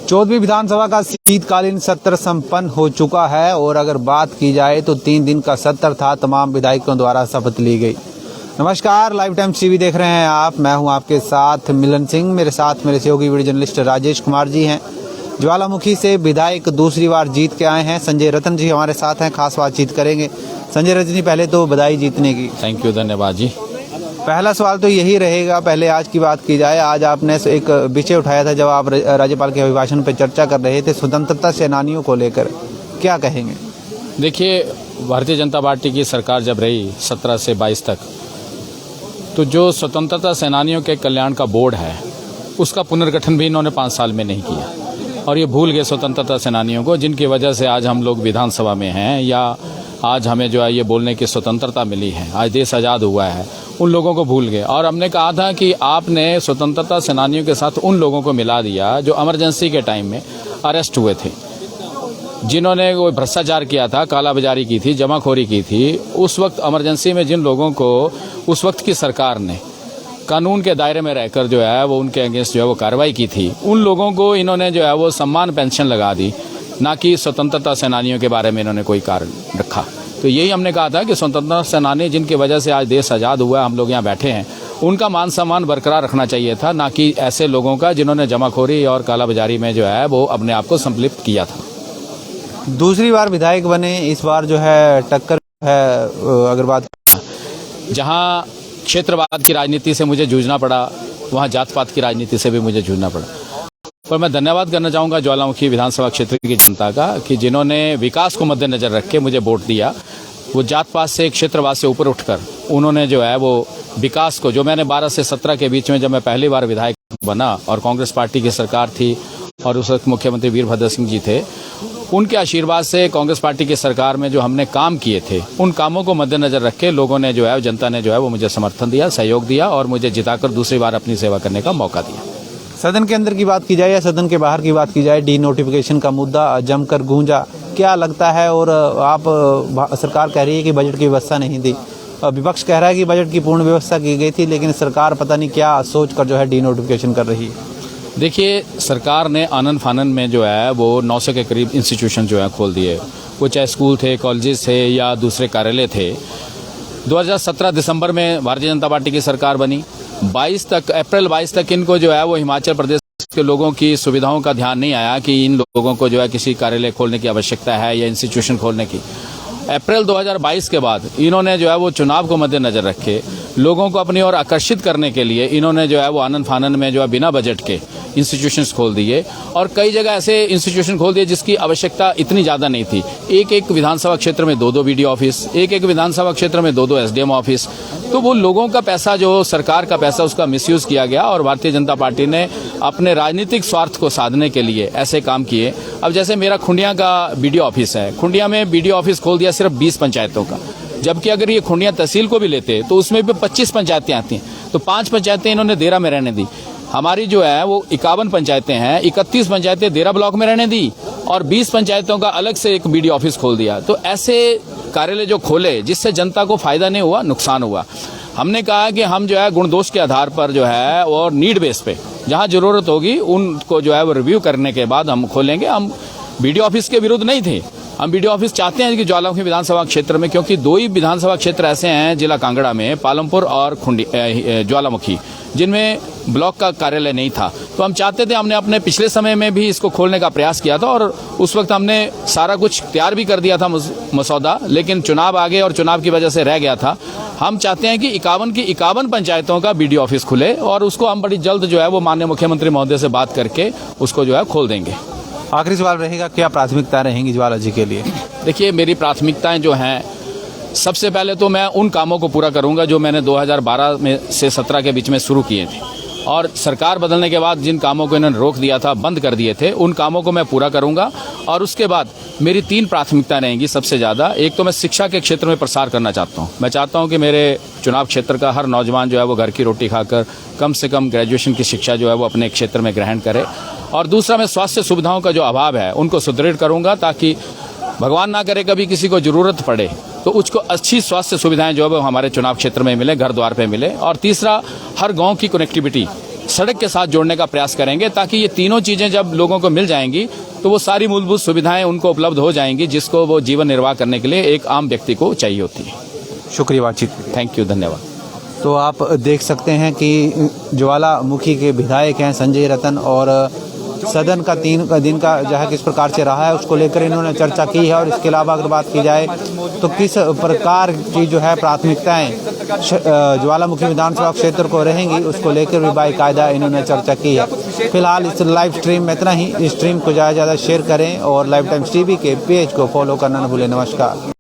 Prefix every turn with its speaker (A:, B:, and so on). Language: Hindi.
A: 14वीं विधानसभा का शीतकालीन सत्र संपन्न हो चुका है और अगर बात की जाए तो 3 दिन का सत्र था। तमाम विधायकों द्वारा शपथ ली गई। नमस्कार, लाइव टाइम्स टीवी देख रहे हैं आप। मैं हूं आपके साथ मिलन सिंह। मेरे साथ मेरे सहयोगी वीडियो जर्नलिस्ट राजेश कुमार जी हैं। ज्वालामुखी से विधायक दूसरी बार जीत के आए हैं। संजय रतन जी हमारे साथ हैं, खास बातचीत करेंगे। संजय रतन जी, पहले तो बधाई जीतने की।
B: थैंक यू, धन्यवाद जी।
A: पहला सवाल तो यही रहेगा, पहले आज की बात की जाए। आज आपने एक विषय उठाया था जब आप राज्यपाल के अभिभाषण पर चर्चा कर रहे थे, स्वतंत्रता सेनानियों को लेकर, क्या कहेंगे?
B: देखिए, भारतीय जनता पार्टी की सरकार जब रही 17 से 22 तक, तो जो स्वतंत्रता सेनानियों के कल्याण का बोर्ड है उसका पुनर्गठन भी इन्होंने 5 साल में नहीं किया और ये भूल गए स्वतंत्रता सेनानियों को, जिनकी वजह से आज हम लोग विधानसभा में हैं या आज हमें जो है ये बोलने की स्वतंत्रता मिली है, आज देश आज़ाद हुआ है। उन लोगों को भूल गए और हमने कहा था कि आपने स्वतंत्रता सेनानियों के साथ उन लोगों को मिला दिया जो इमरजेंसी के टाइम में अरेस्ट हुए थे, जिन्होंने वो भ्रष्टाचार किया था, कालाबाजारी की थी, जमाखोरी की थी। उस वक्त इमरजेंसी में जिन लोगों को उस वक्त की सरकार ने कानून के दायरे में रहकर जो है वो उनके अगेंस्ट जो है वो कार्रवाई की थी, उन लोगों को इन्होंने जो है वो सम्मान पेंशन लगा दी, ना कि स्वतंत्रता सेनानियों के बारे में इन्होंने कोई कारण रखा। तो यही हमने कहा था कि स्वतंत्रता सेनानी जिनकी वजह से आज देश आज़ाद हुआ है, हम लोग यहाँ बैठे हैं, उनका मान सम्मान बरकरार रखना चाहिए था, ना कि ऐसे लोगों का जिन्होंने जमाखोरी और कालाबाजारी में जो है वो अपने आप को संलिप्त किया था।
A: दूसरी बार विधायक बने, इस बार जो है टक्कर है। अगर बात
B: जहाँ क्षेत्रवाद की राजनीति से मुझे जूझना पड़ा, वहाँ जात पात की राजनीति से भी मुझे जूझना पड़ा। पर मैं धन्यवाद करना चाहूँगा ज्वालामुखी विधानसभा क्षेत्र की जनता का कि जिन्होंने विकास को मद्देनजर रख के मुझे वोट दिया। वो जात पात से, क्षेत्रवाद से ऊपर उठकर उन्होंने जो है वो विकास को, जो मैंने 12 से 17 के बीच में जब मैं पहली बार विधायक बना और कांग्रेस पार्टी की सरकार थी और उस वक्त मुख्यमंत्री वीरभद्र सिंह जी थे, उनके आशीर्वाद से कांग्रेस पार्टी की सरकार में जो हमने काम किए थे, उन कामों को मद्देनजर रख के लोगों ने जो है, जनता ने जो है वो मुझे समर्थन दिया, सहयोग दिया और मुझे जिताकर दूसरी बार अपनी सेवा करने का मौका दिया।
A: सदन के अंदर की बात की जाए या सदन के बाहर की बात की जाए, डी नोटिफिकेशन का मुद्दा जमकर गूंजा, क्या लगता है? और आप सरकार कह रही है कि बजट की व्यवस्था नहीं थी, विपक्ष कह रहा है कि बजट की पूर्ण व्यवस्था की गई थी, लेकिन सरकार पता नहीं क्या सोच कर जो है डी नोटिफिकेशन कर रही है।
B: देखिए, सरकार ने आनन फानन में जो है वो 900 के करीब इंस्टीट्यूशन जो है खोल दिए, वो चाहे स्कूल थे, कॉलेजेस थे या दूसरे कार्यालय थे। 2017 दिसंबर में भारतीय जनता पार्टी की सरकार बनी। अप्रैल 22 तक इनको जो है वो हिमाचल प्रदेश के लोगों की सुविधाओं का ध्यान नहीं आया कि इन लोगों को जो है किसी कार्यालय खोलने की आवश्यकता है या इंस्टीट्यूशन खोलने की। अप्रैल 2022 के बाद इन्होंने जो है वो चुनाव को मद्देनजर रखे लोगों को अपनी ओर आकर्षित करने के लिए इन्होंने जो है वो आनन फानन में जो है बिना बजट के इंस्टीट्यूशंस खोल दिए और कई जगह ऐसे इंस्टीट्यूशन खोल दिए जिसकी आवश्यकता इतनी ज़्यादा नहीं थी। एक विधानसभा क्षेत्र में 2 वीडियो ऑफिस, एक विधानसभा क्षेत्र में 2 एसडीएम ऑफिस। तो वो लोगों का पैसा, जो सरकार का पैसा, उसका मिसयूज किया गया और भारतीय जनता पार्टी ने अपने राजनीतिक स्वार्थ को साधने के लिए ऐसे काम किए। अब जैसे मेरा खुंडिया का बीडीओ ऑफिस है, खुंडिया में बीडीओ ऑफिस खोल दिया सिर्फ 20 पंचायतों का, जबकि अगर ये खुंडिया तहसील को भी लेते तो उसमें भी 25 पंचायतें आती हैं। तो 5 पंचायतें इन्होंने देरा में रहने दी। हमारी जो है वो 51 पंचायतें हैं, 31 पंचायतें देरा ब्लॉक में रहने दी और 20 पंचायतों का अलग से एक बीडीओ ऑफिस खोल दिया। तो ऐसे कार्यालय जो खोले जिससे जनता को फायदा नहीं हुआ, नुकसान हुआ। हमने कहा कि हम जो है गुण दोष के आधार पर जो है और नीड बेस पे जहां जरूरत होगी उनको जो है वो रिव्यू करने के बाद हम खोलेंगे। हम बीडीओ ऑफिस के विरुद्ध नहीं थे, हम बीडीओ ऑफिस चाहते हैं कि ज्वालामुखी विधानसभा क्षेत्र में, क्योंकि 2 ही विधानसभा क्षेत्र ऐसे हैं जिला कांगड़ा में, पालमपुर और ज्वालामुखी, जिनमें ब्लॉक का कार्यालय नहीं था। तो हम चाहते थे, हमने अपने पिछले समय में भी इसको खोलने का प्रयास किया था और उस वक्त हमने सारा कुछ तैयार भी कर दिया था मसौदा, लेकिन चुनाव आ गए और चुनाव की वजह से रह गया था। हम चाहते हैं कि 51 पंचायतों का बीडीओ ऑफिस खुले और उसको हम बड़ी जल्द जो है वो माननीय मुख्यमंत्री महोदय से बात करके उसको जो है खोल देंगे।
A: आखिरी सवाल रहेगा, क्या प्राथमिकता रहेंगी ज्वाला जी के लिए?
B: देखिए, मेरी प्राथमिकताएं जो हैं, सबसे पहले तो मैं उन कामों को पूरा करूंगा जो मैंने 2012 में से 17 के बीच में शुरू किए थे और सरकार बदलने के बाद जिन कामों को इन्होंने रोक दिया था, बंद कर दिए थे, उन कामों को मैं पूरा करूंगा। और उसके बाद मेरी 3 प्राथमिकता रहेंगी सबसे ज़्यादा। एक तो मैं शिक्षा के क्षेत्र में प्रसार करना चाहता हूं। मैं चाहता हूं कि मेरे चुनाव क्षेत्र का हर नौजवान जो है वो घर की रोटी खाकर कम से कम ग्रेजुएशन की शिक्षा जो है वो अपने क्षेत्र में ग्रहण करे। और दूसरा, मैं स्वास्थ्य सुविधाओं का जो अभाव है उनको सुदृढ़ करूंगा, ताकि भगवान ना करे कभी किसी को जरूरत पड़े तो उसको अच्छी स्वास्थ्य सुविधाएं जो है वो हमारे चुनाव क्षेत्र में मिले, घर द्वार पे मिले। और तीसरा, हर गांव की कनेक्टिविटी सड़क के साथ जोड़ने का प्रयास करेंगे, ताकि ये तीनों चीज़ें जब लोगों को मिल जाएंगी तो वो सारी मूलभूत सुविधाएं उनको उपलब्ध हो जाएंगी जिसको वो जीवन निर्वाह करने के लिए एक आम व्यक्ति को चाहिए होती है।
A: शुक्रिया बातचीत।
B: थैंक यू, धन्यवाद।
A: तो आप देख सकते हैं कि ज्वालामुखी के विधायक हैं संजय रतन, और सदन का 3 दिन का जो है किस प्रकार से रहा है उसको लेकर इन्होंने चर्चा की है। और इसके अलावा अगर बात की जाए तो किस प्रकार की जो है प्राथमिकताएं ज्वालामुखी विधानसभा क्षेत्र को रहेंगी उसको लेकर भी बाकायदा इन्होंने चर्चा की है। फिलहाल इस लाइव स्ट्रीम में इतना ही। इस स्ट्रीम को ज़्यादा से ज़्यादा शेयर करें और लाइव टाइम्स टीवी के पेज को फॉलो करना न भूलें। नमस्कार।